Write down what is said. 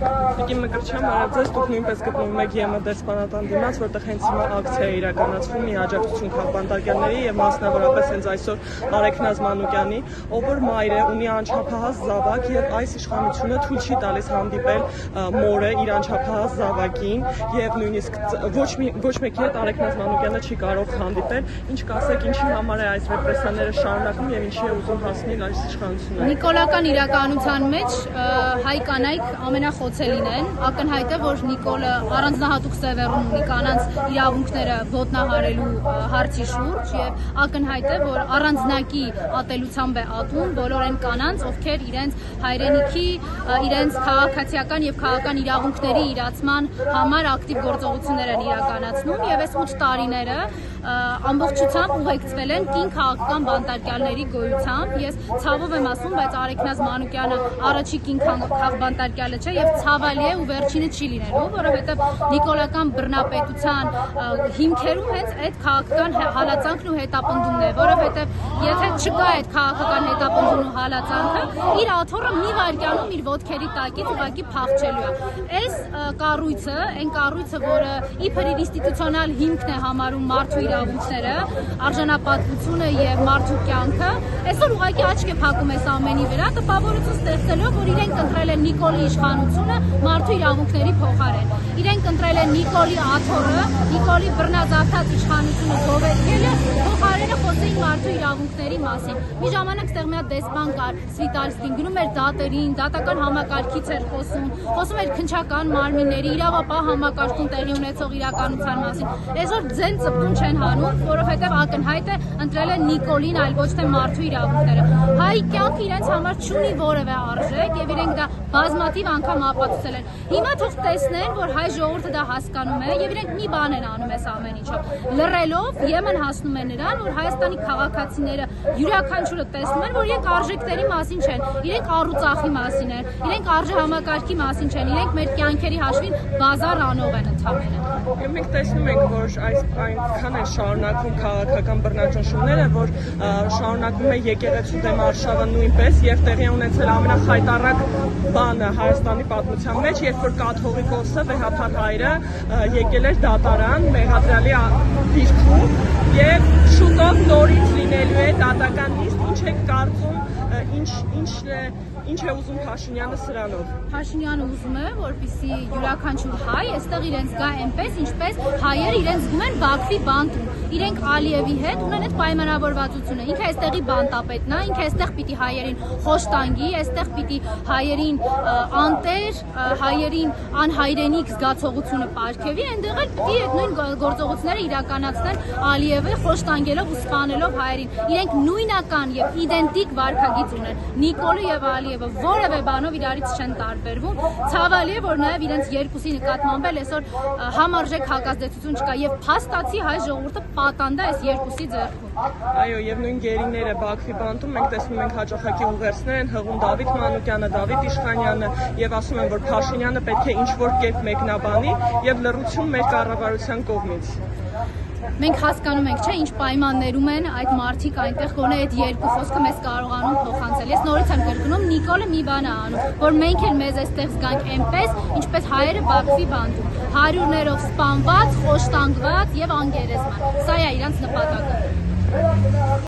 Տիկին Մկրտչյան, բարև ձեզ, դուք նույնպես գտնվում եք ԵՄ դեսպանատան դիմաց, որտեղ հենց հիմա ակցիա է իրականացվում մի աջակցություն քաղբանտարկյալների եւ մասնավորապես հենց այսօր Արեգնազ Մանուկյանի, ով որ մայր է, ունի անչափահաս զավակ եւ այս իշխանությունը թույլ չի տալիս հանդիպել մորը իր անչափահաս զավակին եւ նույնիսկ ոչ մեկի հետ Արեգնազ Մանուկյանը չի կարող հանդիպել։ Ինչ կասեք, ինչի համար է այս ռեպրեսիաները շարունակվում եւ ինչի է ուզում հասնել այս իշխանությունը։ Նիկոլական իրականության մեջ հայ կանայք ամենախոցելին են, ակնհայտ է, որ Նիկոլը առանձնահատուկ սևեռուն ունի կանանց իրավունքները ոտնահարելու հարցի շուրջ եւ ակնհայտ է, որ առանձնակի ատելությամբ է ատում բոլոր այն կանանց, ովքեր իրենց հայրենիքի, իրենց քաղաքացիական եւ քաղաքական իրավունքների իրացման համար ակտիվ գործողություններ են իրականացնում եւ այս 8 տարիները ամբողջությամբ ուղեկցվել են կին քաղաքական բանտարկյալների գոյությամբ։ Ես ցավով եմ ասում, բայց Արեգնազ Մանուկյանը առաջի կին քաղբանտարկյալը չէ եւ ցավալի է ու վերջինը չի լինելու, որովհետեւ նիկոլական բռնապետության հիմքերում հենց այդ քաղաքական հալածանքն ու հետապնդումն է, որովհետեւ եթե չկա այդ քաղաքական հետապնդումն ու հալածանքը, իր աթոռը մի վայրկյանում իր ոտքերի տակից ուղղակի փախչելու է։ Այս կառույցը, այն կառույցը, որը իբր իր ինստիտուցիոնալ հիմքն է համարում մարդու իրավունքները, արժանապատվությունը եւ մարդու կյանքը, այսօր ուղղակի աչք է փակում այս ամենի վրա, տպավորություն ստեղծելով, որ իրենք ընտրել են Նիկոլի իշխանությունը մարդու իրավունքների փոխարեն։ Իրենք ընտրել են Նիկոլի աթոռը, Նիկոլի բռնազավթած իշխանությունը գովերգելը, փոխարենը խոսեին մարդու իրավունքների մասին։ Մի ժամանակ ստեղ մի հատ դեսպան կար, Սվիտալստին, գնում էր դատերին, դատական համակարգից էր խոսում էր քննչական մարմինների, իրավապահ համակարգում տեղի ունեցող իրականության մասին։ Այսօր ձեն ծպտուն չեն հանում, որովհետև ակնհայտ է ընտրել են Նիկոլին, այլ ոչ թե մարդու իրավունքները։ Հայ կյանքը իրենց համար չունի որևէ արժեք եւ իրենք դա բազմաթիվ անգամ ապացուցել են։ Հիմա թող տեսնեն, որ հայ ժողովուրդը դա հասկանում է եւ իրենք մի բան են անում այս ամեն ինչով։ Լռելով ԵՄ-ն հասնում է նրան, որ Հայաստանի քաղաքացիները յուրաքանչյուրը տեսնում են, որ իրենք արժեքների մասին չեն, իրենք առուծախի մասին են, իրենք արժե համակարգի մասին չեն, իրենք մեր կյանքերի հաշվին բազար անով են ընդհանրապես։ Եվ մենք տեսնում ենք, որ այնքան է շարունակվում քաղաքական բռնաճնշումները, որ շարունակվում է եկեղեցու դեմ արշավը նույնպես եւ տեղի ունեցել ամենախայտառակ բանը Հայաստանի պատմության մեջ, երբ որ կաթողիկոսը Վեհափար հայրը եկել էր դատարան մեղադրյալի դիրքում եւ շուտով նորից լինելու է դատական նիստ, ինչ եք կարծում, ինչ է ուզում Փաշինյանը սրանով։ Փաշինյանը ուզում է, որպեսզի յուրաքանչյուր հայ այստեղ իրենց գա այնպես, ինչպես հայերը իրենց զգում են Բաքվի բանտում։ Իրենք Ալիևի հետ ունեն այդ պայմանավորվածությունը։ Ինքը այստեղի բանտապետն է, ինքը այստեղ պիտի հայերին խոշտանգի, այստեղ պիտի հայերին անտեր, հայերին անհայրենիք զգացողությունը պարգևի, այնտեղ էլ պիտի այդ նույն գործողությունները իրականացնեն Ալիևը խոշտանգելով ու սպանելով հայերին։ Իրենք նույնական եւ իդենտիկ վարքագիծ ունեն։ Նիկոլը եւ Ալիևը որևէ բանով իրարից չեն տարբերվում։ Ցավալի է, որ նաեւ իրենց երկուսի նկատմամբ էլ այսօր համարժեք հակազդեցություն չկա եւ փաստացի հայ ժողովուրդը պատանդ է այս երկուսի ձեռքում։ Այո, եւ նույն գերիները Բաքվի բանտում մենք տեսնում ենք հաջողակի ուղերձներ են հղում Դավիթ Մանուկյանը, Դավիթ Իշխանյանը եւ ասում են, որ Փաշինյանը պետք է ինչ-որ կերպ մեկնաբանի եւ լռություն մեր կառավարության կողմից։ Մենք հասկանում ենք, չէ, ինչ պայմաններում են այդ մարդիկ այնտեղ, գոնե այդ երկու խոսքը մեզ կարողանում փոխանցել։ Ես նորից եմ կրկնում, Նիկոլը մի բան է անում, որ մենք էլ մեզ այստեղ զգանք այնպես, ինչպես հայերը Բաքվի բանտում, հարյուրներով սպանված, խոշտանգված եւ անգերեզման։ Սա է իրանց նպատակը։